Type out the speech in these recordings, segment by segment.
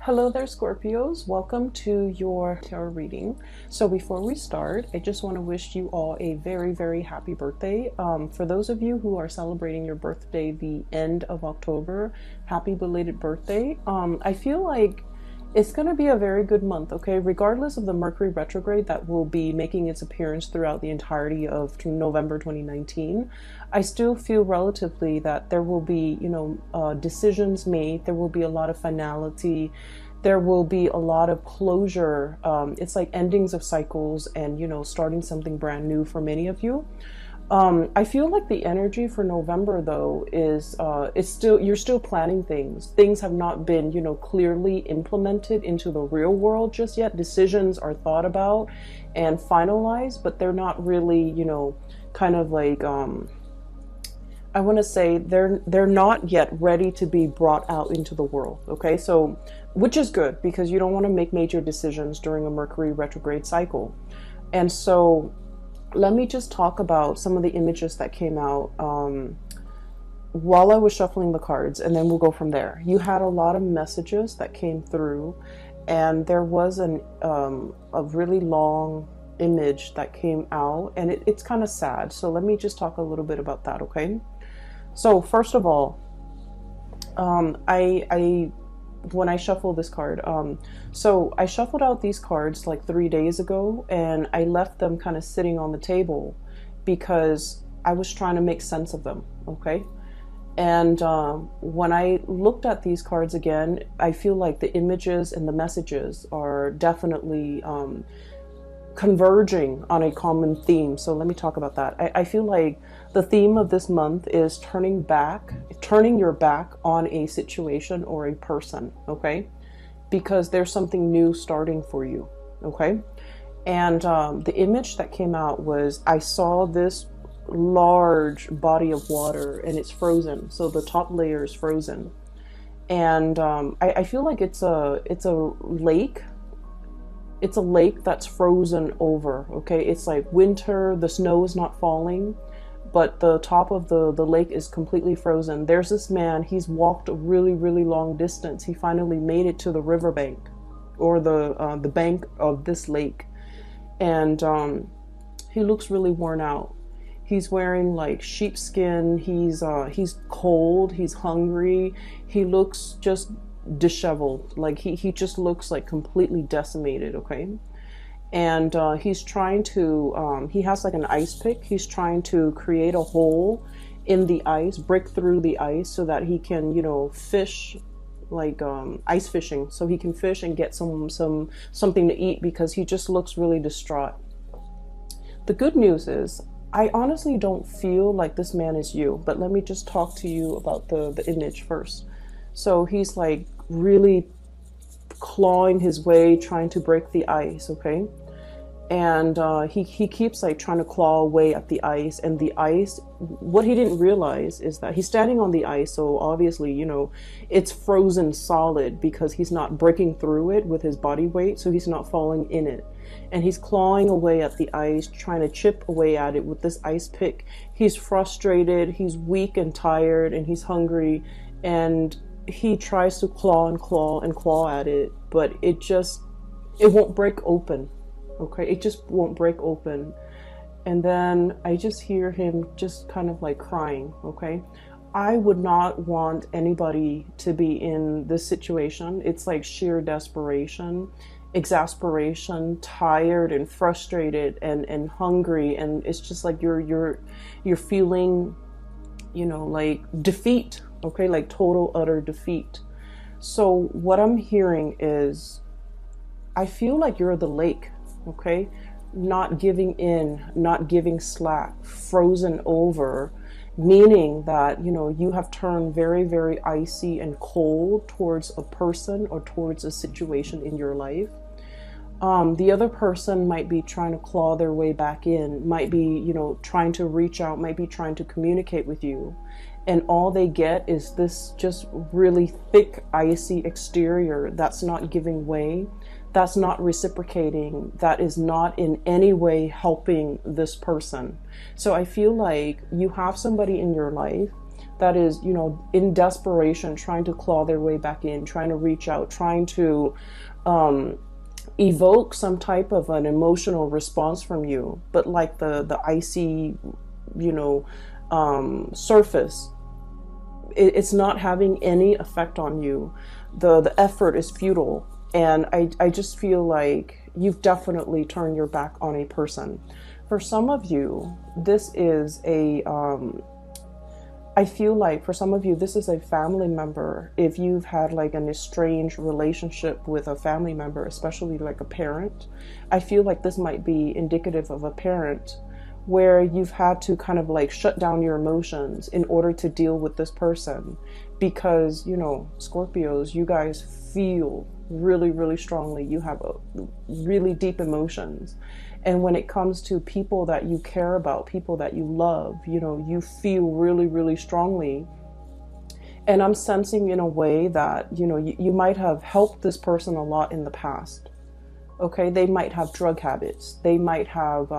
Hello there, Scorpios. Welcome to your tarot reading. So before we start, I just want to wish you all a very, very happy birthday. For those of you who are celebrating your birthday the end of October, happy belated birthday. I feel like it's going to be a very good month, okay? Regardless of the Mercury retrograde that will be making its appearance throughout the entirety of November 2019, I still feel relatively that there will be, decisions made. There will be a lot of finality. There will be a lot of closure. It's like endings of cycles and, starting something brand new for many of you. I feel like the energy for November, though, is you're still planning things. Things have not been, clearly implemented into the real world just yet. Decisions are thought about and finalized, but they're not really, kind of like, I want to say they're not yet ready to be brought out into the world. Okay, so which is good because you don't want to make major decisions during a Mercury retrograde cycle, and so. Let me just talk about some of the images that came out while I was shuffling the cards, and then we'll go from there. You had a lot of messages that came through, and there was a really long image that came out, and it's kind of sad. So let me just talk a little bit about that, okay? So first of all, when I shuffle this card, so I shuffled out these cards like 3 days ago, and I left them kind of sitting on the table because I was trying to make sense of them, okay? And when I looked at these cards again, I feel like the images and the messages are definitely converging on a common theme. So let me talk about that. I feel like the theme of this month is turning your back on a situation or a person, okay? Because there's something new starting for you, okay? And the image that came out was I saw this large body of water and it's frozen. So the top layer is frozen. And I feel like it's a lake. It's a lake that's frozen over, okay? It's like winter, the snow is not falling, but the top of the lake is completely frozen. There's this man, he's walked a really, really long distance. He finally made it to the riverbank or the bank of this lake. And he looks really worn out. He's wearing like sheepskin. He's cold, he's hungry. He looks just disheveled, like he just looks like completely decimated, okay? And he's trying to he has like an ice pick. He's trying to create a hole in the ice, break through the ice so that he can fish, like ice fishing, so he can fish and get something to eat because he just looks really distraught. The good news is I honestly don't feel like this man is you, but let me just talk to you about the image first. So he's like really clawing his way, trying to break the ice, okay? And he keeps like trying to claw away at the ice, and the ice, what he didn't realize is that he's standing on the ice, so obviously, it's frozen solid because he's not breaking through it with his body weight, so he's not falling in it. And he's clawing away at the ice, trying to chip away at it with this ice pick. He's frustrated, he's weak and tired, and he's hungry, and he tries to claw and claw and claw at it, but it won't break open, okay? It just won't break open. And then I just hear him just kind of like crying, okay? I would not want anybody to be in this situation. It's like sheer desperation, exasperation, tired and frustrated and hungry, and it's just like you're feeling, like defeat. Okay, like total, utter defeat. So what I'm hearing is, I feel like you're the lake, okay? Not giving in, not giving slack, frozen over, meaning that, you have turned very, very icy and cold towards a person or towards a situation in your life. The other person might be trying to claw their way back in, might be, trying to reach out, might be trying to communicate with you. And all they get is this just really thick, icy exterior that's not giving way, that's not reciprocating, that is not in any way helping this person. So I feel like you have somebody in your life that is, you know, in desperation, trying to claw their way back in, trying to reach out, trying to evoke some type of an emotional response from you. But like the icy, you know, surface, it's not having any effect on you. The effort is futile. And I just feel like you've definitely turned your back on a person. For some of you, this is a, I feel like for some of you, this is a family member. If you've had like an estranged relationship with a family member, especially like a parent, I feel like this might be indicative of a parent where you've had to kind of like shut down your emotions in order to deal with this person. Because, you know, Scorpios, you guys feel really, really strongly. You have really deep emotions. And when it comes to people that you care about, people that you love, you know, you feel really, really strongly. And I'm sensing in a way that, you know, you might have helped this person a lot in the past. Okay, they might have drug habits. They might have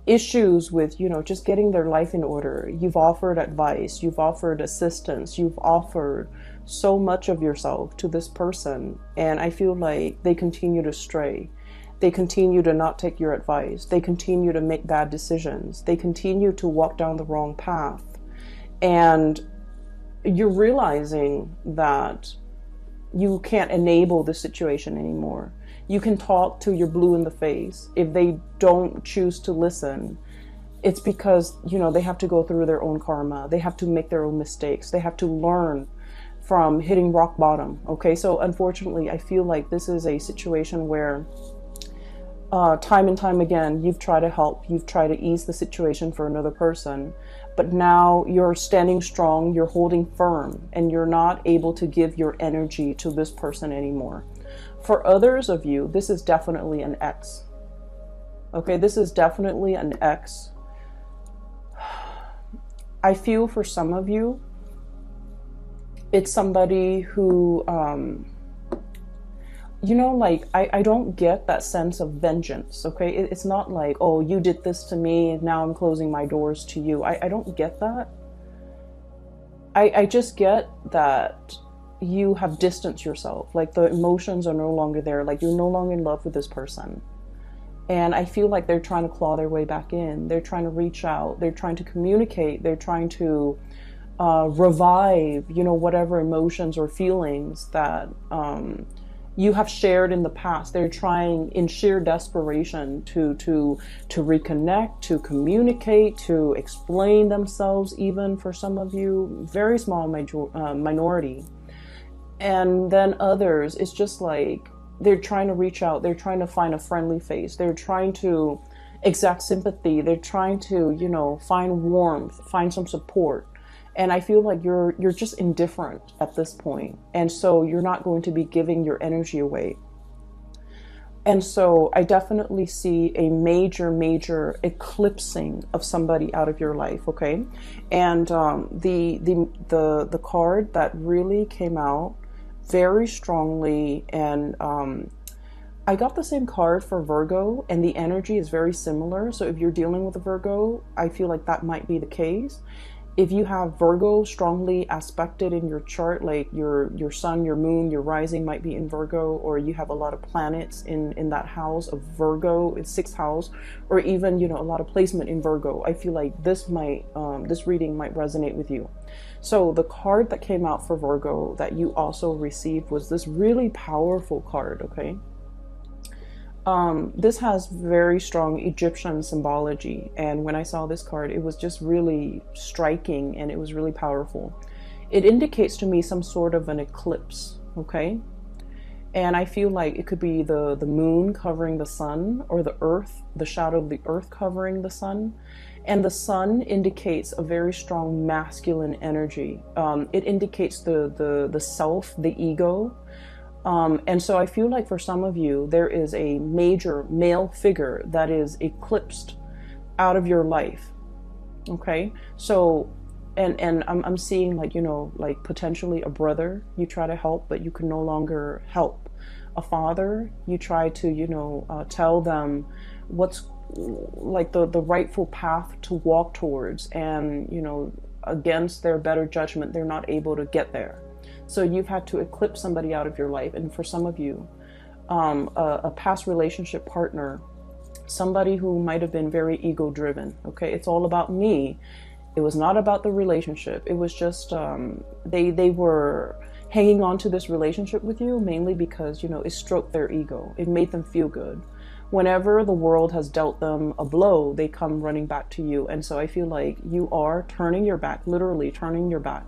issues with, you know, just getting their life in order. You've offered advice, you've offered assistance, you've offered so much of yourself to this person, and I feel like they continue to stray. They continue to not take your advice. They continue to make bad decisions. They continue to walk down the wrong path. And you're realizing that you can't enable the situation anymore. You can talk till you're blue in the face. If they don't choose to listen, it's because, you know, they have to go through their own karma. They have to make their own mistakes. They have to learn from hitting rock bottom. Okay, so unfortunately, I feel like this is a situation where time and time again, you've tried to help, you've tried to ease the situation for another person, but now you're standing strong, you're holding firm, and you're not able to give your energy to this person anymore. For others of you, this is definitely an ex. Okay, this is definitely an ex. I feel for some of you, it's somebody who, you know, like, I don't get that sense of vengeance, okay? It's not like, oh, you did this to me, and now I'm closing my doors to you. I don't get that. I just get that you have distanced yourself. Like, the emotions are no longer there. Like, you're no longer in love with this person. And I feel like they're trying to claw their way back in. They're trying to reach out. They're trying to communicate. They're trying to revive, you know, whatever emotions or feelings that you have shared in the past. They're trying in sheer desperation to reconnect, to communicate, to explain themselves, even for some of you, very small minority. And then others, it's just like they're trying to reach out. They're trying to find a friendly face. They're trying to exact sympathy. They're trying to, you know, find warmth, find some support. And I feel like you're just indifferent at this point. And so you're not going to be giving your energy away. And so I definitely see a major eclipsing of somebody out of your life, okay? And the card that really came out very strongly, and I got the same card for Virgo, and the energy is very similar. So if you're dealing with a Virgo, I feel like that might be the case. If you have Virgo strongly aspected in your chart, like your sun, your moon, your rising might be in Virgo, or you have a lot of planets in that house of Virgo, it's 6th house, or even, you know, a lot of placement in Virgo, I feel like this might, this reading might resonate with you. So the card that came out for Virgo that you also received was this really powerful card, okay? This has very strong Egyptian symbology, and when I saw this card, it was just really striking, and it was really powerful. It indicates to me some sort of an eclipse, okay? And I feel like it could be the moon covering the sun, or the earth, the shadow of the earth covering the sun. And the sun indicates a very strong masculine energy. It indicates the self, the ego. And so I feel like for some of you, there is a major male figure that is eclipsed out of your life. Okay. So, and I'm seeing, like, you know, like potentially a brother you try to help, but you can no longer help. A father, you try to, you know, tell them what's like the rightful path to walk towards. And, you know, against their better judgment, they're not able to get there. So you've had to eclipse somebody out of your life. And for some of you, a past relationship partner, somebody who might have been very ego driven. Okay, it's all about me. It was not about the relationship. It was just they were hanging on to this relationship with you mainly because, you know, it stroked their ego. It made them feel good. Whenever the world has dealt them a blow, they come running back to you. And so I feel like you are turning your back, literally turning your back,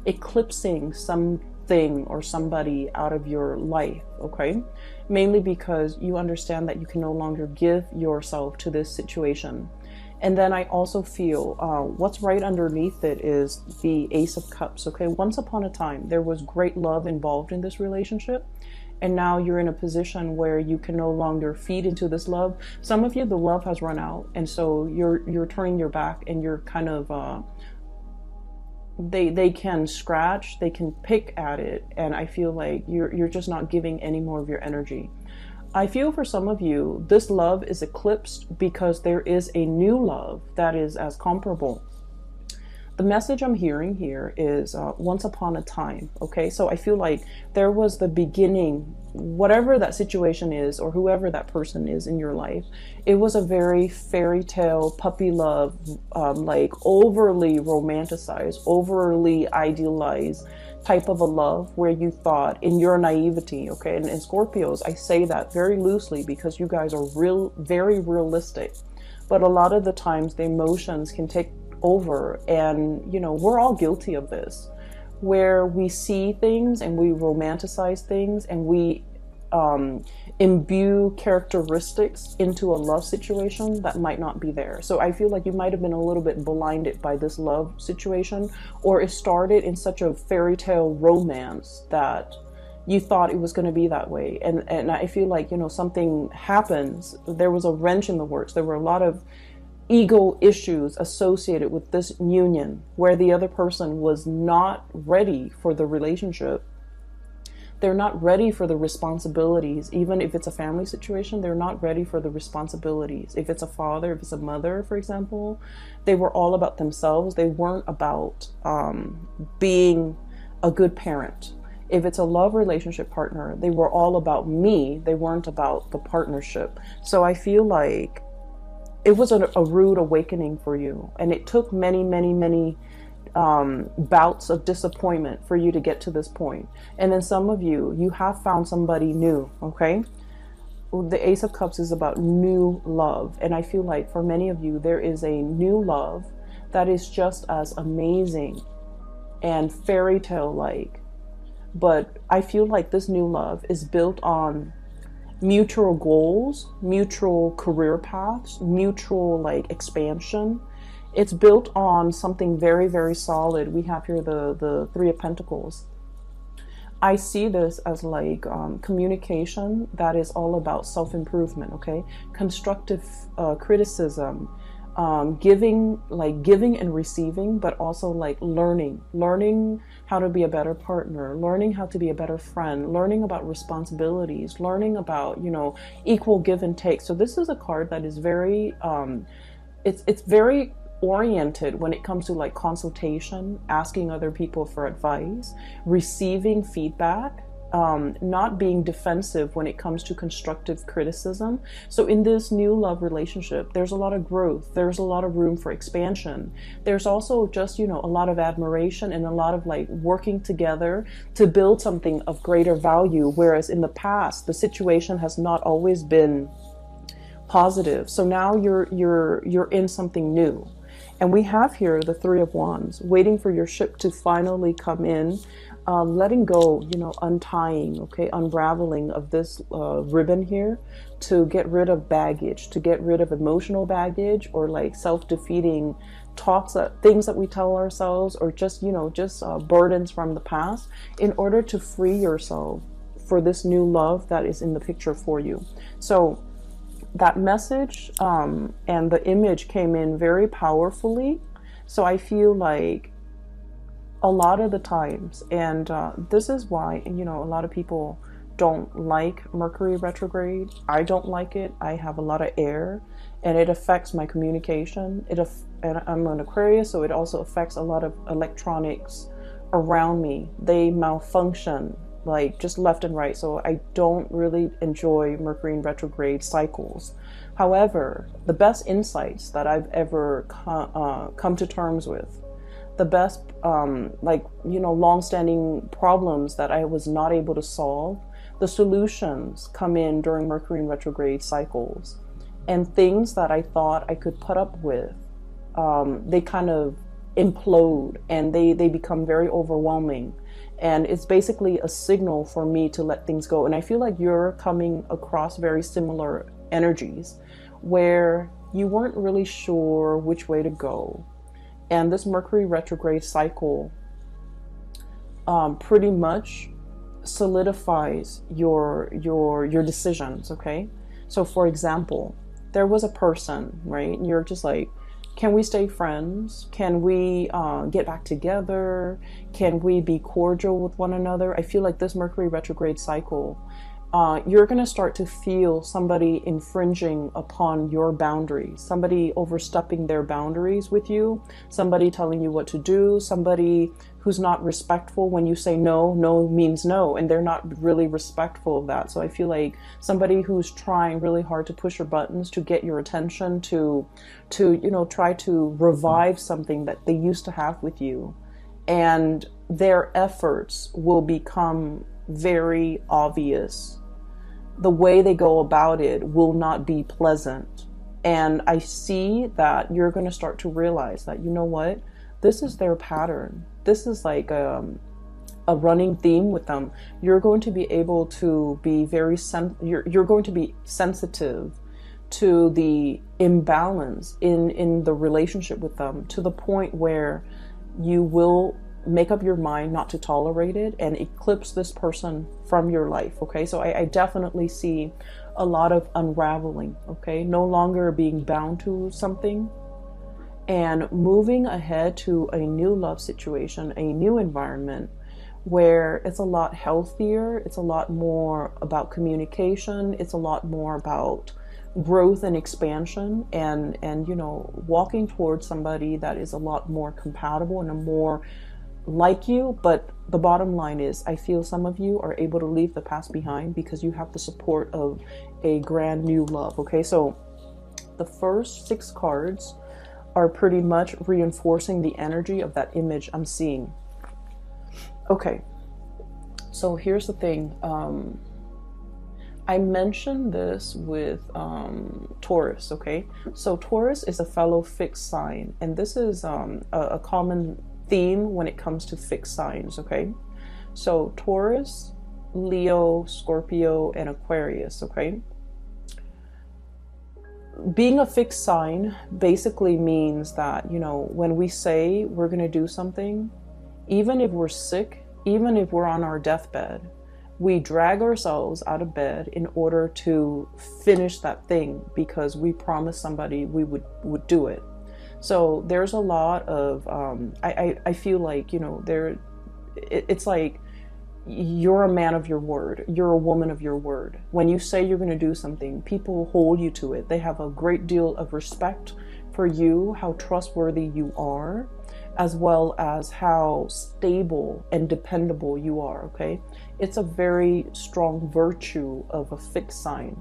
eclipsing something or somebody out of your life, okay? Mainly because you understand that you can no longer give yourself to this situation. And then I also feel what's right underneath it is the Ace of Cups, okay? Once upon a time, there was great love involved in this relationship. And now you're in a position where you can no longer feed into this love. Some of you, the love has run out. And so you're turning your back and you're kind of, they can scratch, they can pick at it. And I feel like you're just not giving any more of your energy. I feel for some of you, this love is eclipsed because there is a new love that is as comparable. The message I'm hearing here is once upon a time, okay? So I feel like there was the beginning, whatever that situation is or whoever that person is in your life, it was a very fairy tale, puppy love, like overly romanticized, overly idealized type of a love where you thought in your naivety, okay? And Scorpios, I say that very loosely because you guys are very realistic. But a lot of the times the emotions can take over, and you know, we're all guilty of this, where we see things and we romanticize things and we imbue characteristics into a love situation that might not be there. So I feel like you might have been a little bit blinded by this love situation, or it started in such a fairy tale romance that you thought it was going to be that way. And I feel like, you know, something happens, there was a wrench in the works, there were a lot of ego issues associated with this union where the other person was not ready for the relationship. They're not ready for the responsibilities. Even if it's a family situation, they're not ready for the responsibilities. If it's a father, if it's a mother, for example, they were all about themselves. They weren't about being a good parent. If it's a love relationship partner, they were all about me. They weren't about the partnership. So I feel like it was a rude awakening for you. And it took many bouts of disappointment for you to get to this point. And then some of you have found somebody new, okay? The Ace of Cups is about new love. And I feel like for many of you, there is a new love that is just as amazing and fairy tale like. But I feel like this new love is built on mutual goals, mutual career paths, mutual like expansion. It's built on something very solid. We have here the Three of Pentacles. I see this as like communication that is all about self-improvement, okay? Constructive criticism, giving and receiving, but also like learning how to be a better partner, learning how to be a better friend, learning about responsibilities, learning about, you know, equal give and take. So this is a card that is very, it's very oriented when it comes to like consultation, asking other people for advice, receiving feedback, not being defensive when it comes to constructive criticism. So in this new love relationship, there's a lot of growth. There's a lot of room for expansion. There's also just, you know, a lot of admiration and a lot of like working together to build something of greater value. Whereas in the past, the situation has not always been positive. So now you're in something new. And we have here the Three of Wands, waiting for your ship to finally come in, letting go, you know, untying, okay, unraveling of this ribbon here to get rid of baggage, to get rid of emotional baggage or like self-defeating thoughts, things that we tell ourselves, or just, you know, just burdens from the past, in order to free yourself for this new love that is in the picture for you. So that message and the image came in very powerfully. So I feel like a lot of the times, and this is why, you know, a lot of people don't like Mercury retrograde. I don't like it. I have a lot of air and it affects my communication. and I'm an Aquarius, so it also affects a lot of electronics around me. They malfunction like just left and right. So I don't really enjoy Mercury in retrograde cycles. However, the best insights that I've ever come to terms with, the best, long-standing problems that I was not able to solve, the solutions come in during Mercury in retrograde cycles. And things that I thought I could put up with, they kind of implode and they become very overwhelming. And it's basically a signal for me to let things go. And I feel like you're coming across very similar energies where you weren't really sure which way to go. And this Mercury retrograde cycle pretty much solidifies your decisions, okay? So for example, there was a person, right? And you're just like, can we stay friends? Can we get back together? Can we be cordial with one another? I feel like this Mercury retrograde cycle, you're going to start to feel somebody infringing upon your boundaries, somebody overstepping their boundaries with you, somebody telling you what to do, somebody who's not respectful when you say no. No means no, and they're not really respectful of that. So I feel like somebody who's trying really hard to push your buttons, to get your attention, to try to revive something that they used to have with you, and their efforts will become very obvious. The way they go about it will not be pleasant. And I see that you're going to start to realize that, you know what, this is their pattern. This is like a running theme with them. You're going to be able to be you're going to be sensitive to the imbalance in the relationship with them, to the point where you will make up your mind not to tolerate it and eclipse this person from your life. Okay, so I definitely see a lot of unraveling. Okay, no longer being bound to something and moving ahead to a new love situation, a new environment where it's a lot healthier. It's a lot more about communication. It's a lot more about growth and expansion, and walking towards somebody that is a lot more compatible and a more like you. But the bottom line is, I feel some of you are able to leave the past behind because you have the support of a grand new love. Okay, so the first 6 cards are pretty much reinforcing the energy of that image I'm seeing. Okay, so here's the thing. I mentioned this with Taurus, okay? So Taurus is a fellow fixed sign, and this is a common theme when it comes to fixed signs, okay? So Taurus, Leo, Scorpio, and Aquarius, okay? Being a fixed sign basically means that, when we say we're going to do something, even if we're sick, even if we're on our deathbed, we drag ourselves out of bed in order to finish that thing because we promised somebody we would do it. So there's a lot of, I feel like, it's like you're a man of your word. You're a woman of your word. When you say you're going to do something, people hold you to it. They have a great deal of respect for you, how trustworthy you are, as well as how stable and dependable you are, okay? It's a very strong virtue of a fixed sign.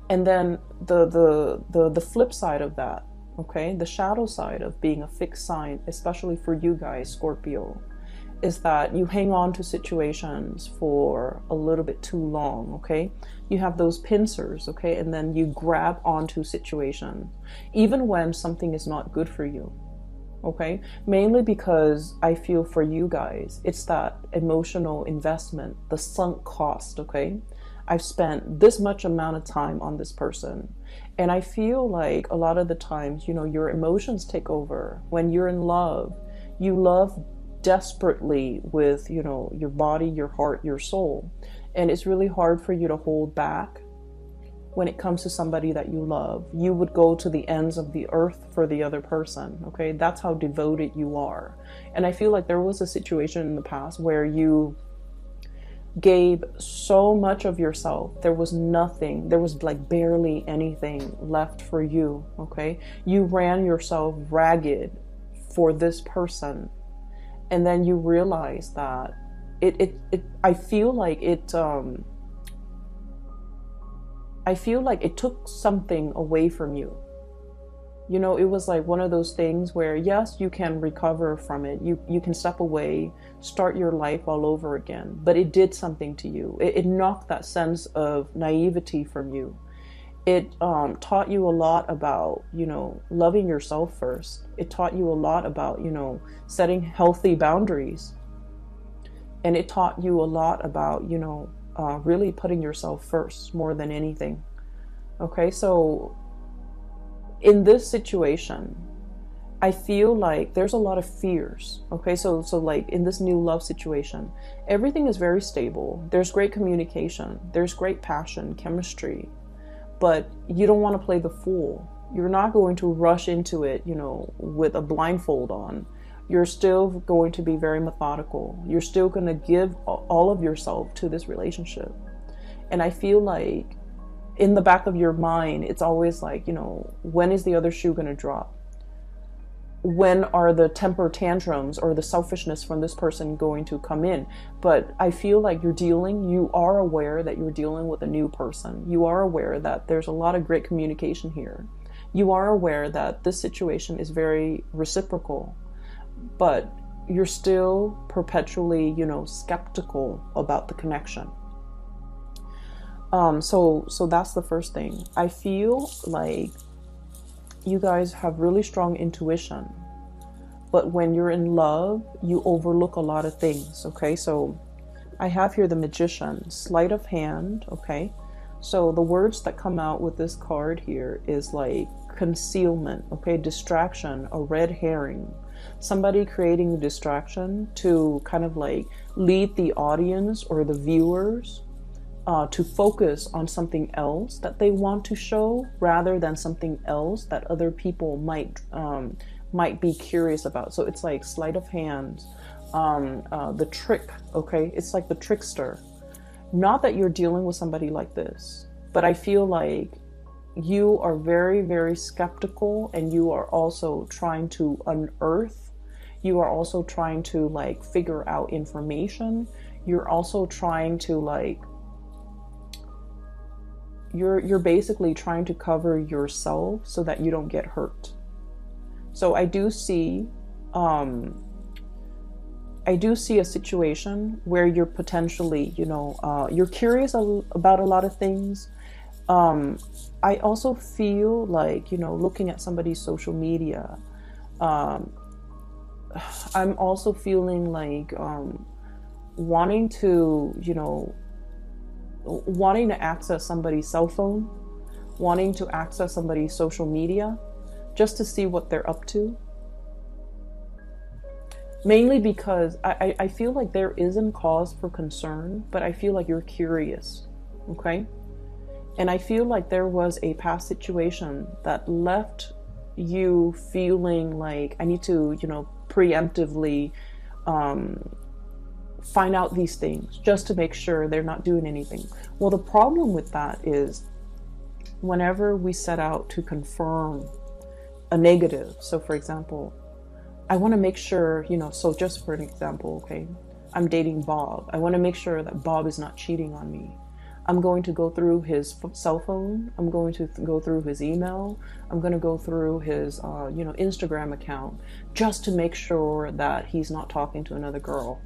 And then the flip side of that, okay, the shadow side of being a fixed sign, especially for you guys, Scorpio, is that you hang on to situations for a little bit too long, okay? You have those pincers, okay? And then you grab onto situations, even when something is not good for you, okay? Mainly because I feel for you guys, it's that emotional investment, the sunk cost, okay? I've spent this much amount of time on this person. And I feel like a lot of the times, your emotions take over. When you're in love, you love desperately with, your body, your heart, your soul. And it's really hard for you to hold back when it comes to somebody that you love. You would go to the ends of the earth for the other person, okay? That's how devoted you are. And I feel like there was a situation in the past where you gave so much of yourself. There was nothing, there was like barely anything left for you, okay? You ran yourself ragged for this person. And then you realize that I feel like it took something away from you. You know, it was like one of those things where, yes, you can recover from it. You can step away, start your life all over again. But it did something to you. It knocked that sense of naivety from you. It taught you a lot about, you know, loving yourself first. It taught you a lot about, you know, setting healthy boundaries. And it taught you a lot about, you know, really putting yourself first more than anything. Okay, so in this situation, I feel like there's a lot of fears. Okay, so like in this new love situation, everything is very stable. There's great communication. There's great passion, chemistry. But you don't want to play the fool. You're not going to rush into it, you know, with a blindfold on. You're still going to be very methodical. You're still going to give all of yourself to this relationship. And I feel like in the back of your mind, it's always like, you know, when is the other shoe going to drop? When are the temper tantrums or the selfishness from this person going to come in? But I feel like you are aware that you're dealing with a new person. You are aware that there's a lot of great communication here. You are aware that this situation is very reciprocal, but you're still perpetually, you know, skeptical about the connection. So that's the first thing. I feel like you guys have really strong intuition, but when you're in love, you overlook a lot of things. Okay, so I have here the Magician, sleight of hand. Okay, so the words that come out with this card here is like concealment, okay, distraction, a red herring, somebody creating a distraction to kind of like lead the audience or the viewers to focus on something else that they want to show rather than something else that other people might be curious about. So it's like sleight of hand, the trick, okay? It's like the trickster. Not that you're dealing with somebody like this, but I feel like you are very, very skeptical, and you are also trying to unearth. You are also trying to like figure out information. You're also trying to like, you're basically trying to cover yourself so that you don't get hurt. So I do see a situation where you're potentially, you know, you're curious about a lot of things. I also feel like, you know, looking at somebody's social media, I'm also feeling like wanting to, you know, wanting to access somebody's cell phone, wanting to access somebody's social media just to see what they're up to. Mainly because I feel like there isn't cause for concern, but I feel like you're curious, okay? And I feel like there was a past situation that left you feeling like I need to, you know, preemptively find out these things just to make sure they're not doing anything. Well, the problem with that is whenever we set out to confirm a negative, so for example, I want to make sure, you know, so just for an example, okay, I'm dating Bob. I want to make sure that Bob is not cheating on me. I'm going to go through his cell phone. I'm going to go through his email. I'm going to go through his, you know, Instagram account just to make sure that he's not talking to another girl.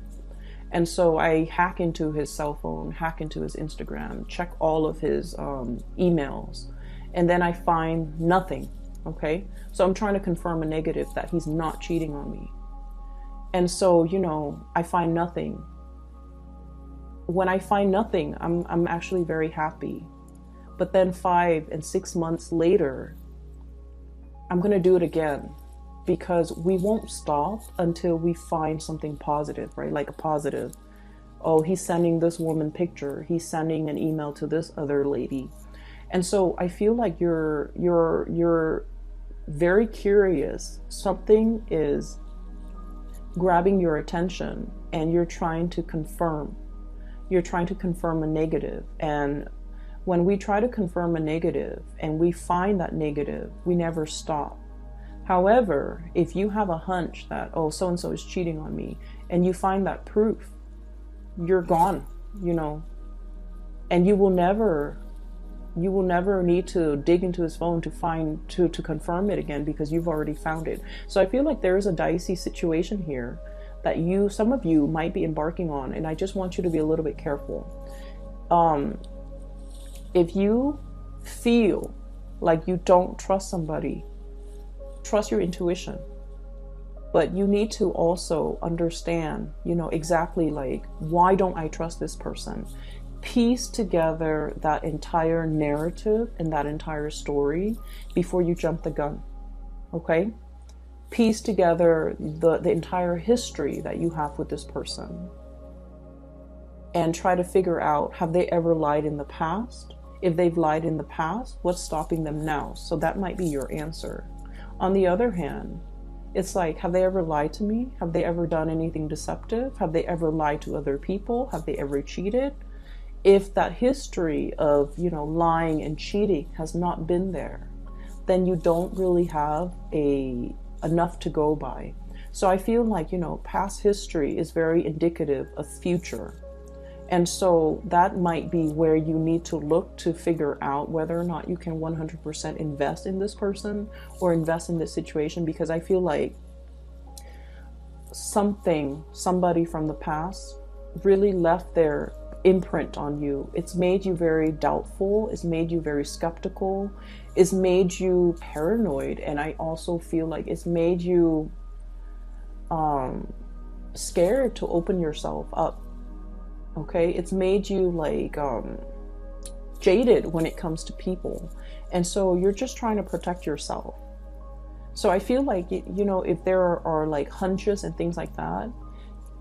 And so I hack into his cell phone, hack into his Instagram, check all of his emails, and then I find nothing, okay? So I'm trying to confirm a negative that he's not cheating on me. And so, you know, I find nothing. When I find nothing, I'm actually very happy. But then 5 and 6 months later, I'm going to do it again, because we won't stop until we find something positive, right? Like a positive. Oh, he's sending this woman picture. He's sending an email to this other lady. And so I feel like you're very curious. Something is grabbing your attention and you're trying to confirm. You're trying to confirm a negative. And when we try to confirm a negative and we find that negative, we never stop. However, if you have a hunch that, oh, so-and-so is cheating on me, and you find that proof, you're gone, you know, and you will never need to dig into his phone to confirm it again, because you've already found it. So I feel like there is a dicey situation here that some of you might be embarking on, and I just want you to be a little bit careful. If you feel like you don't trust somebody, trust your intuition. But you need to also understand, you know, exactly like, why don't I trust this person? Piece together that entire narrative and that entire story before you jump the gun, okay? Piece together the entire history that you have with this person and try to figure out, have they ever lied in the past? If they've lied in the past, what's stopping them now? So that might be your answer. On the other hand, it's like, have they ever lied to me? Have they ever done anything deceptive? Have they ever lied to other people? Have they ever cheated? If that history of, you know, lying and cheating has not been there, then you don't really have enough to go by. So I feel like, you know, past history is very indicative of future. And so that might be where you need to look to figure out whether or not you can 100% invest in this person or invest in this situation, because I feel like somebody from the past really left their imprint on you. It's made you very doubtful. It's made you very skeptical. It's made you paranoid. And I also feel like it's made you scared to open yourself up. Okay, it's made you like jaded when it comes to people. And so you're just trying to protect yourself. So I feel like, you know, if there are like hunches and things like that,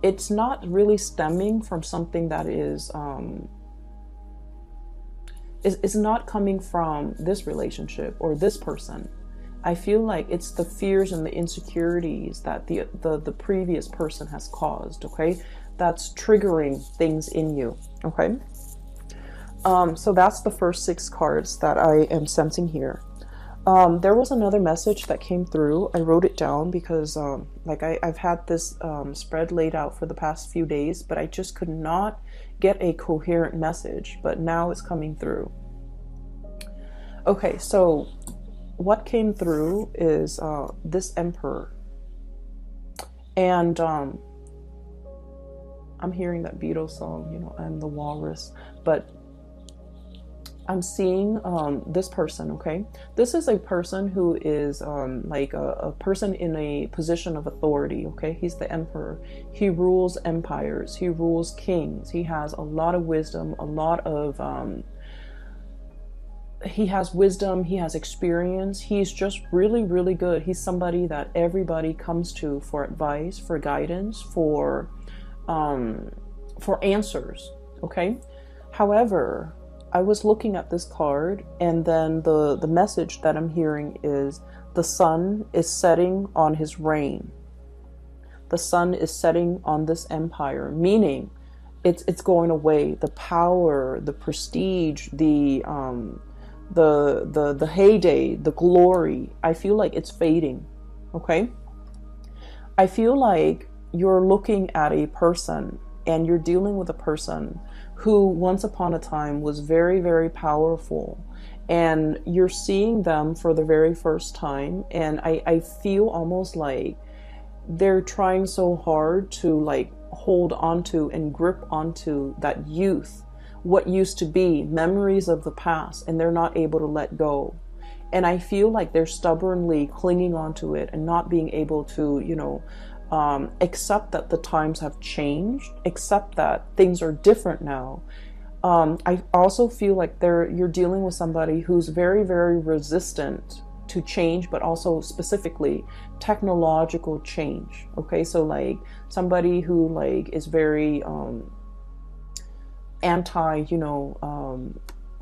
it's not really stemming from something that is not coming from this relationship or this person. I feel like it's the fears and the insecurities that the previous person has caused, okay? That's triggering things in you, okay? So that's the first 6 cards that I am sensing here. There was another message that came through. I wrote it down because like I've had this spread laid out for the past few days, but I just could not get a coherent message, but now it's coming through. Okay, so what came through is this Emperor. And I'm hearing that Beatles song, you know, I'm the walrus, but I'm seeing this person, okay? This is a person who is like a person in a position of authority, okay? He's the Emperor. He rules empires. He rules kings. He has a lot of wisdom, a lot of... he has wisdom. He has experience. He's just really, really good. He's somebody that everybody comes to for advice, for guidance, for answers, okay? However, I was looking at this card, and then the message that I'm hearing is the sun is setting on his reign. The sun is setting on this empire, meaning it's going away. The power, the prestige, the heyday, the glory, I feel like it's fading, okay? I feel like you're looking at a person and you're dealing with a person who once upon a time was very, very powerful, and you're seeing them for the very first time, and I feel almost like they're trying so hard to like hold onto and grip onto that youth, what used to be, memories of the past, and they're not able to let go. And I feel like they're stubbornly clinging onto it and not being able to, you know, accept that the times have changed, accept that things are different now. I also feel like you're dealing with somebody who's very, very resistant to change, but also specifically technological change. Okay, so like somebody who like is very anti, you know,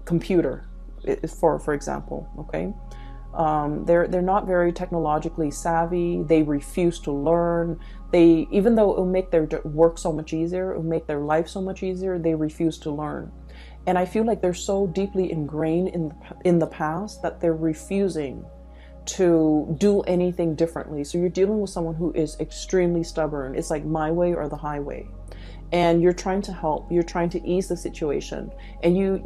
computer, for example. Okay, They're not very technologically savvy. They refuse to learn. They, even though it'll make their work so much easier, it'll make their life so much easier, they refuse to learn. And I feel like they're so deeply ingrained in the past that they're refusing to do anything differently. So you're dealing with someone who is extremely stubborn. It's like my way or the highway. And you're trying to help, you're trying to ease the situation, and you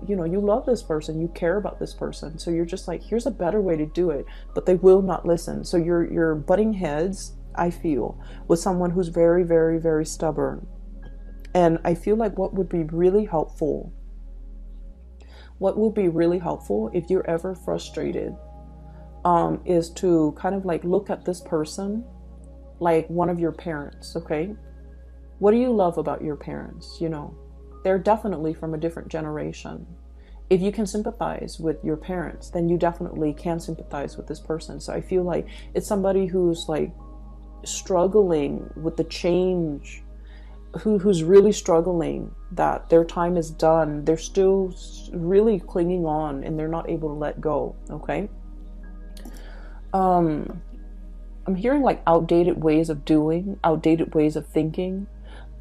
know, you love this person, you care about this person, so you're just like, here's a better way to do it, but they will not listen. So you're butting heads, I feel, with someone who's very, very, very stubborn. And I feel like what would be really helpful if you're ever frustrated, is to kind of like look at this person like one of your parents, okay? What do you love about your parents? You know, they're definitely from a different generation. If you can sympathize with your parents, then you definitely can sympathize with this person. So I feel like it's somebody who's like struggling with the change, who's really struggling that their time is done. They're still really clinging on and they're not able to let go, okay? I'm hearing like outdated ways of doing, outdated ways of thinking.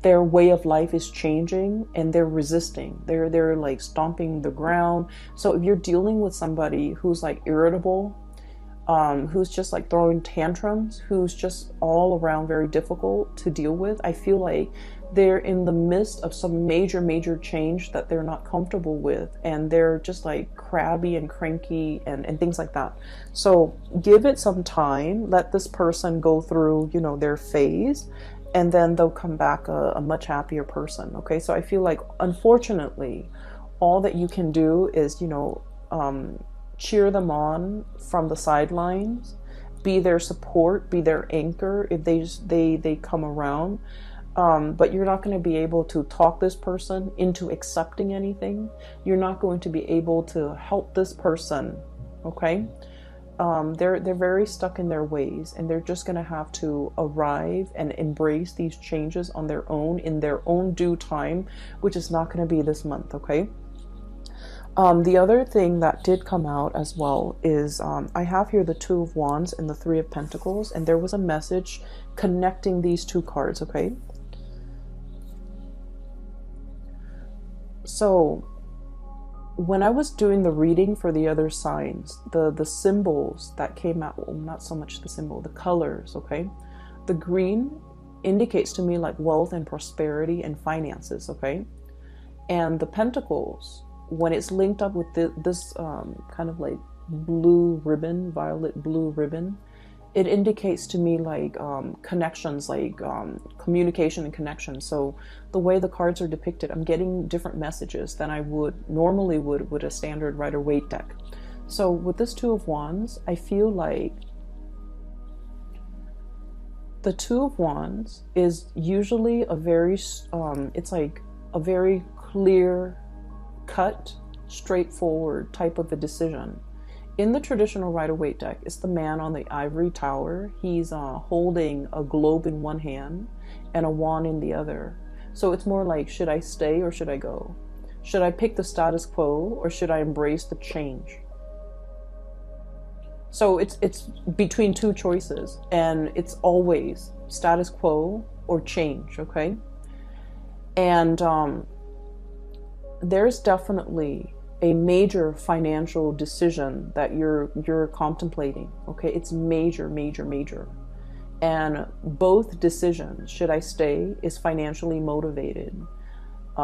Their way of life is changing and they're resisting. They're like stomping the ground. So if you're dealing with somebody who's like irritable, who's just like throwing tantrums, who's just all around very difficult to deal with, I feel like they're in the midst of some major change that they're not comfortable with, and they're just like crabby and cranky and things like that. So give it some time, let this person go through, you know, their phase, and then they'll come back a much happier person, okay? So I feel like, unfortunately, all that you can do is, you know, cheer them on from the sidelines, be their support, be their anchor if they come around. But you're not going to be able to talk this person into accepting anything. You're not going to be able to help this person, okay? They're very stuck in their ways, and they're just going to have to arrive and embrace these changes on their own in their own due time, which is not going to be this month, okay? The other thing that did come out as well is I have here the Two of Wands and the Three of Pentacles, and there was a message connecting these two cards, okay? So when I was doing the reading for the other signs, the symbols that came out, well, not so much the symbol, the colors, okay? The green indicates to me like wealth and prosperity and finances, okay? And the pentacles, when it's linked up with this kind of like blue ribbon, violet blue ribbon, it indicates to me like connections, like communication and connection. So the way the cards are depicted, I'm getting different messages than I would normally would with a standard Rider-Waite deck. So with this Two of Wands, I feel like the Two of Wands is usually a very, it's like a very clear cut, straightforward type of a decision. In the traditional Rider-Waite deck, it's the man on the ivory tower. He's holding a globe in one hand and a wand in the other. So it's more like, should I stay or should I go? Should I pick the status quo or should I embrace the change? So it's between two choices, and it's always status quo or change, okay? And there's definitely a major financial decision that you're contemplating, okay? It's major. And both decisions, should I stay, is financially motivated.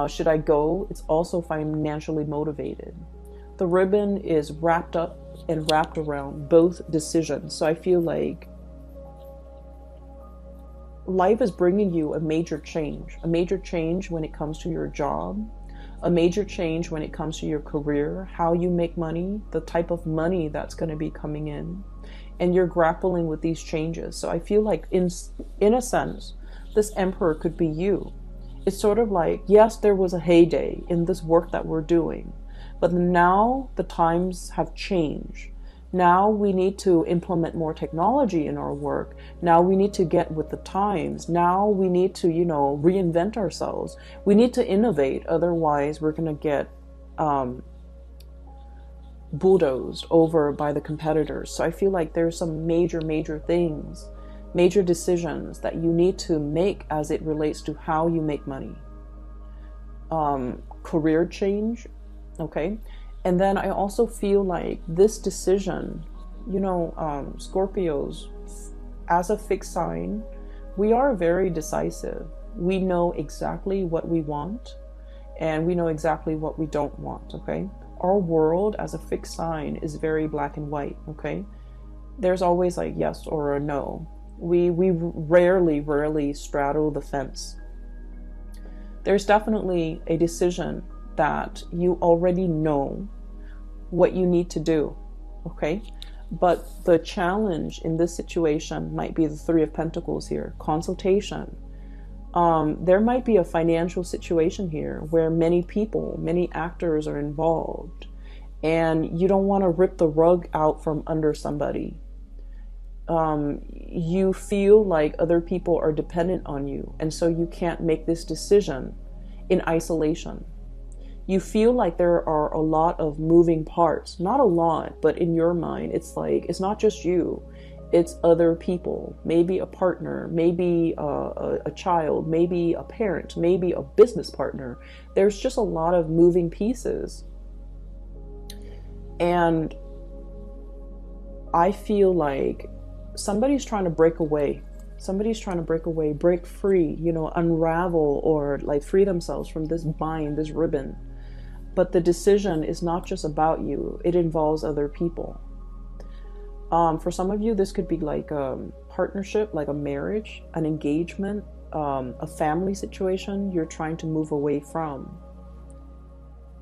Should I go, it's also financially motivated. The ribbon is wrapped up and wrapped around both decisions. So I feel like life is bringing you a major change when it comes to your job, a major change when it comes to your career, how you make money, the type of money that's going to be coming in, and you're grappling with these changes. So I feel like in a sense, this Emperor could be you. It's sort of like, yes, there was a heyday in this work that we're doing, but now the times have changed. Now we need to implement more technology in our work. Now we need to get with the times. Now we need to, you know, reinvent ourselves. We need to innovate. Otherwise, we're going to get bulldozed over by the competitors. So I feel like there's some major things, major decisions that you need to make as it relates to how you make money. Career change, okay? And then I also feel like this decision, you know, Scorpios, as a fixed sign, we are very decisive. We know exactly what we want, and we know exactly what we don't want, okay? Our world as a fixed sign is very black and white, okay? There's always like yes or a no. We rarely straddle the fence. There's definitely a decision that you already know what you need to do, okay? But the challenge in this situation might be the Three of Pentacles here, consultation. There might be a financial situation here where many people, many actors are involved, and you don't want to rip the rug out from under somebody. You feel like other people are dependent on you, and so you can't make this decision in isolation. You feel like there are a lot of moving parts, not a lot, but in your mind, it's like, it's not just you, it's other people, maybe a partner, maybe a child, maybe a parent, maybe a business partner. There's just a lot of moving pieces. And I feel like somebody's trying to break away. Somebody's trying to break away, break free, you know, unravel, or like free themselves from this bind, this ribbon. But the decision is not just about you. It involves other people. For some of you, this could be like a partnership, like a marriage, an engagement, a family situation you're trying to move away from.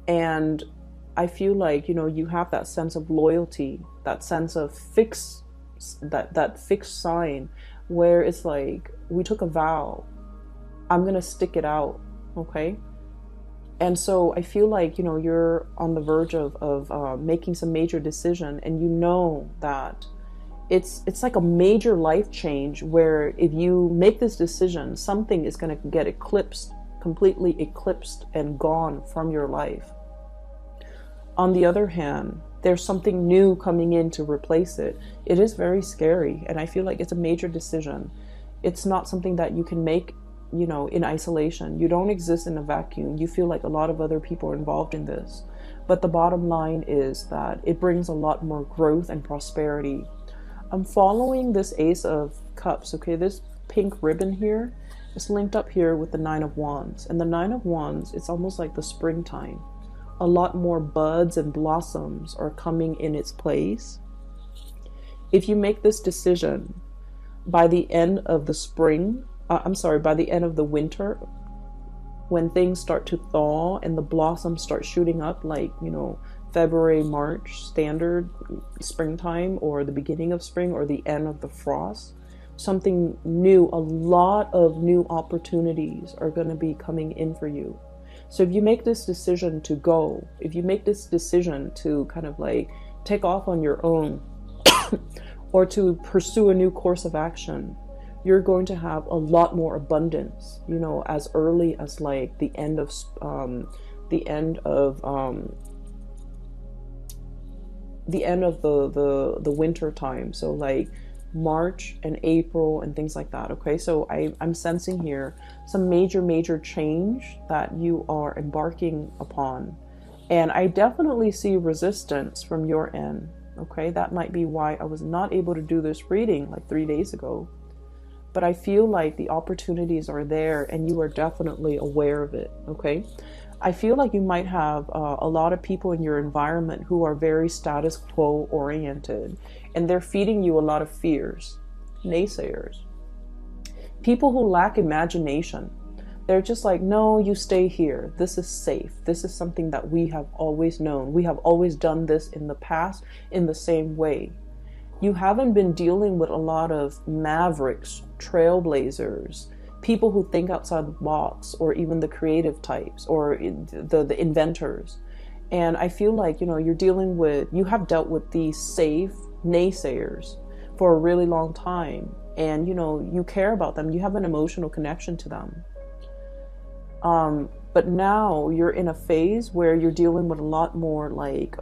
And I feel like, you know, you have that sense of loyalty, that sense of that fixed sign where it's like, we took a vow, I'm going to stick it out, okay? And so I feel like, you know, you're on the verge of making some major decision, and you know that it's like a major life change where if you make this decision, something is going to get eclipsed, completely eclipsed and gone from your life. On the other hand, there's something new coming in to replace it. It is very scary, and I feel like it's a major decision. It's not something that you can make, you know, in isolation. You don't exist in a vacuum. You feel like a lot of other people are involved in this. But the bottom line is that it brings a lot more growth and prosperity. I'm following this Ace of Cups, okay? This pink ribbon here is linked up here with the Nine of Wands. And the Nine of Wands, it's almost like the springtime. A lot more buds and blossoms are coming in its place. If you make this decision by the end of the spring, by the end of the winter, when things start to thaw and the blossoms start shooting up, like, you know, February, March, standard springtime, or the beginning of spring, or the end of the frost, something new, a lot of new opportunities are going to be coming in for you. So if you make this decision to go, if you make this decision to kind of like take off on your own or to pursue a new course of action, you're going to have a lot more abundance, you know, as early as like the end of the winter time. So like March and April and things like that. Okay, so I'm sensing here some major change that you are embarking upon, and I definitely see resistance from your end. Okay, that might be why I was not able to do this reading like 3 days ago, but I feel like the opportunities are there and you are definitely aware of it. Okay, I feel like you might have a lot of people in your environment who are very status quo oriented, and they're feeding you a lot of fears, naysayers, people who lack imagination. They're just like, no, you stay here. This is safe. This is something that we have always known. We have always done this in the past in the same way. You haven't been dealing with a lot of mavericks, trailblazers, people who think outside the box, or even the creative types, or the inventors. And I feel like, you know, you have dealt with these safe naysayers for a really long time. And, you know, you care about them. You have an emotional connection to them. But now you're in a phase where you're dealing with a lot more like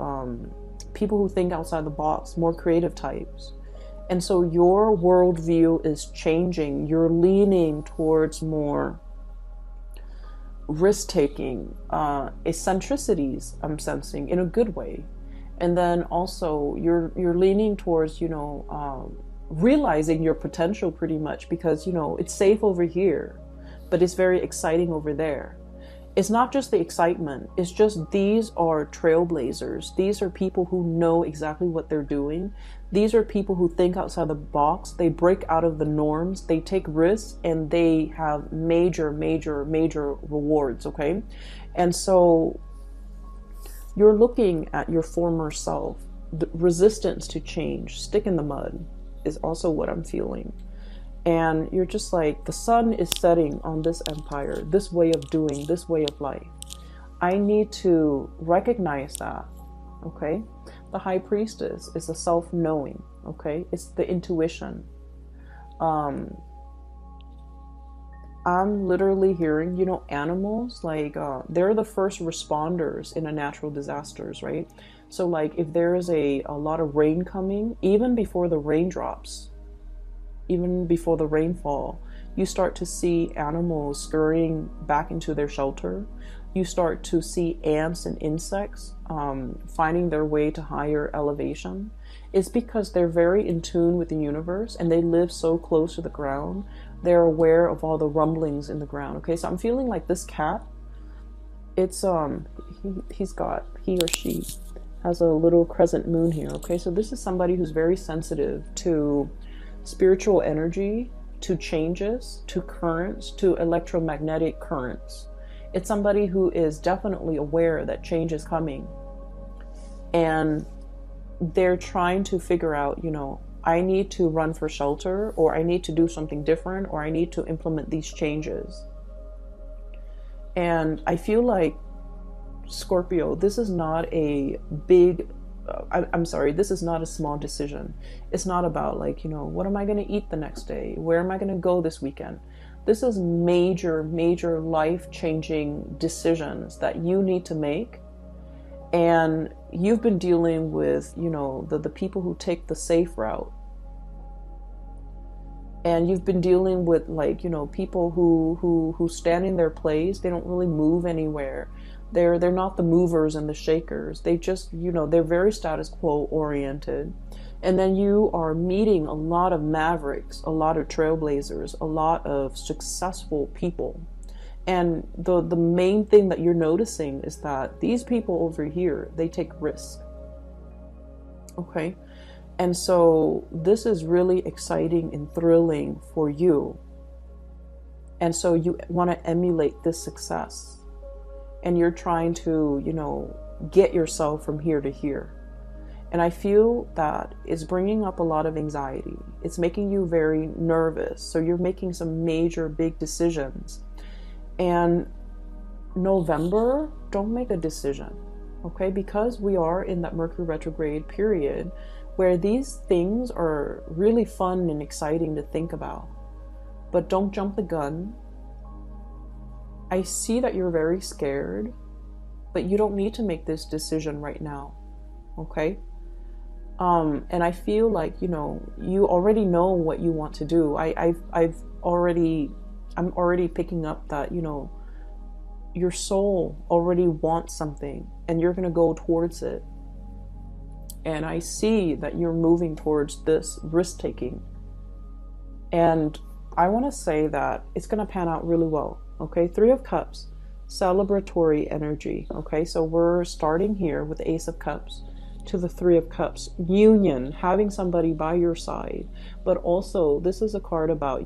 people who think outside the box, more creative types. And so your worldview is changing. You're leaning towards more risk-taking, eccentricities, I'm sensing, in a good way. And then also you're leaning towards, realizing your potential pretty much, because, it's safe over here, but it's very exciting over there. It's not just the excitement. It's just these are trailblazers. These are people who know exactly what they're doing. These are people who think outside the box. They break out of the norms. They take risks, and they have major, major, major rewards, okay? And so you're looking at your former self. The resistance to change, stick in the mud, is also what I'm feeling. And you're just like, the sun is setting on this empire, this way of doing, this way of life. I need to recognize that, okay? The high priestess is the self-knowing, okay? It's the intuition. I'm literally hearing, animals, like, they're the first responders in a natural disasters, right? So like if there is a lot of rain coming, even before the raindrops, even before the rainfall, you start to see animals scurrying back into their shelter. You start to see ants and insects finding their way to higher elevation. It's because they're very in tune with the universe, and they live so close to the ground. They're aware of all the rumblings in the ground. Okay, so I'm feeling like this cat, it's he or she has a little crescent moon here. Okay, so this is somebody who's very sensitive to spiritual energy, to changes, to currents, to electromagnetic currents. It's somebody who is definitely aware that change is coming, and they're trying to figure out, I need to run for shelter, or I need to do something different, or I need to implement these changes. And I feel like, Scorpio, this is not a big this is not a small decision. It's not about like, what am I going to eat the next day? Where am I going to go this weekend? This is major, major life-changing decisions that you need to make. And you've been dealing with, the people who take the safe route. And you've been dealing with like, people who stand in their place. They don't really move anywhere. They're not the movers and the shakers. They just, they're very status quo oriented. And then you are meeting a lot of mavericks, a lot of trailblazers, a lot of successful people. And the main thing that you're noticing is that these people over here, they take risks. Okay? And so this is really exciting and thrilling for you. And so you want to emulate this success. And you're trying to, get yourself from here to here. And I feel that it's bringing up a lot of anxiety. It's making you very nervous. So you're making some major big decisions. And November, don't make a decision, okay? Because we are in that Mercury retrograde period where these things are really fun and exciting to think about. But don't jump the gun. I see that you're very scared, but you don't need to make this decision right now, okay? And I feel like, you already know what you want to do. I'm already picking up that, your soul already wants something, and you're going to go towards it. And I see that you're moving towards this risk-taking. And I want to say that it's going to pan out really well. Okay, 3 of Cups, celebratory energy. Okay, so we're starting here with the Ace of Cups to the 3 of Cups. Union, having somebody by your side. But also, this is a card about,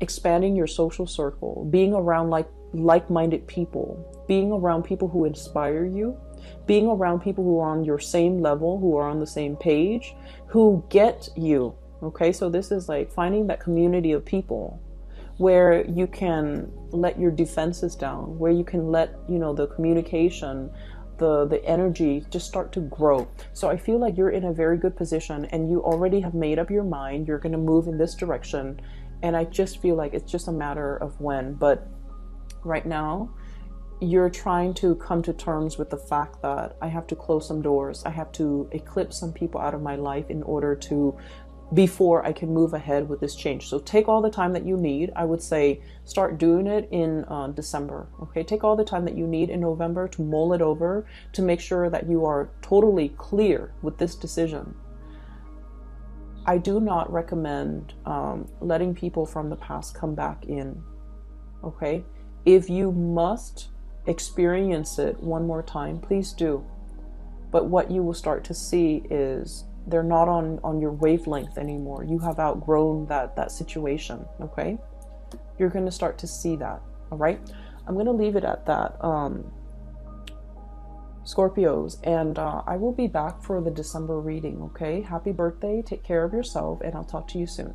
expanding your social circle, being around like-minded people, being around people who inspire you, being around people who are on your same level, who are on the same page, who get you. Okay, so this is like finding that community of people where you can let your defenses down, where you can let, the communication, the energy just start to grow. So I feel like you're in a very good position, and you already have made up your mind. You're going to move in this direction. And I just feel like it's just a matter of when. But right now, you're trying to come to terms with the fact that I have to close some doors. I have to eclipse some people out of my life in order to, before I can move ahead with this change. So take all the time that you need. I would say start doing it in December. Okay, take all the time that you need in November to mull it over, to make sure that you are totally clear with this decision. I do not recommend letting people from the past come back in. Okay, if you must experience it one more time, please do. But what you will start to see is they're not on your wavelength anymore. You have outgrown that situation. Okay, you're going to start to see that. All right, I'm going to leave it at that, Scorpios, and I will be back for the December reading. Okay, happy birthday, take care of yourself, and I'll talk to you soon.